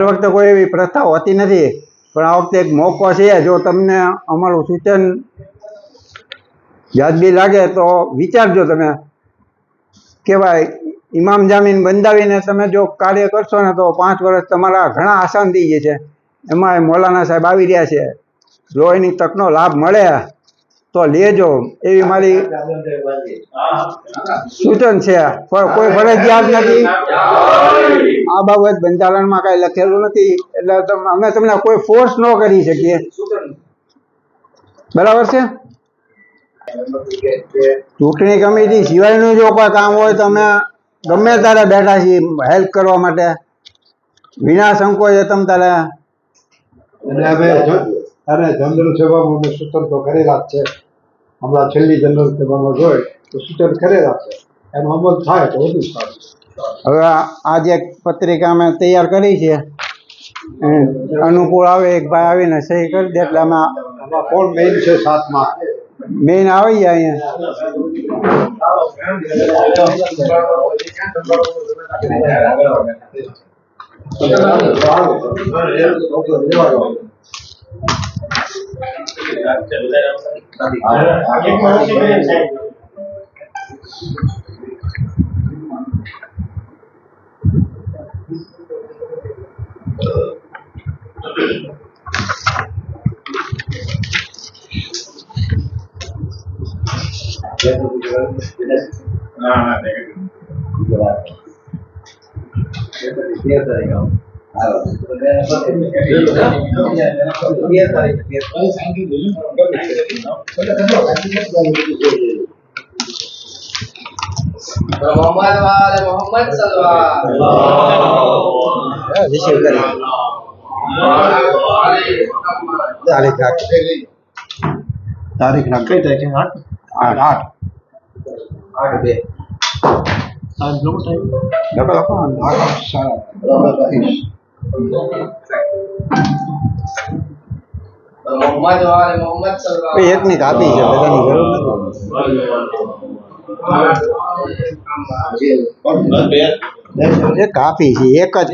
વખતે કોઈ એવી પ્રથા હોતી નથી, પણ આ વખતે એક મોકો છે. જો તમને અમારું સૂચન વ્યાજબી લાગે તો વિચારજો. તમે કહેવાય ઇમામ જામીન બંધાવીને તમે જો કાર્ય કરશો ને તો 5 વર્ષ તમારા ઘણા આસાન થઈ જાય છે. એમાં મૌલાના સાહેબ આવી રહ્યા છે. જો એની તકનો લાભ મળે તો લેજો, એવી મારી સૂચન છે. કોઈ ફરજિયાત નથી. આ બાબત બંધારણમાં કાંઈ લખેલું નથી, એટલે અમે તમને કોઈ ફોર્સ ન કરી શકીએ. બરાબર છે. ચૂંટણી કમિટી સિવાયનું જો કોઈ કામ હોય તો અમે ગમે ત્યારે બેઠા છીએ હેલ્પ કરવા માટે, વિના સંકોચે તમ તારે. અને જનરલ સભામાં અમે સૂચન તો કરેલા જ છે. હમણાં છેલ્લી જનરલ સભામાં જોઈ તો સૂચન કરેલા છે, એનો અમલ થાય તો વધુ સારું. હવે આ જે પત્રિકા અમે તૈયાર કરી છે, અનુકૂળ આવે એક ભાઈ આવીને સહી કરી દે એટલે અમે કોણ મેઇન છે સાથમાં મેઇન આવી જાય અહીંયા. તારીખ ના કઈ તારીખે 8/8/2 એકની કાપી છે, બધાની જરૂર નથી. કાપી છે એક જ.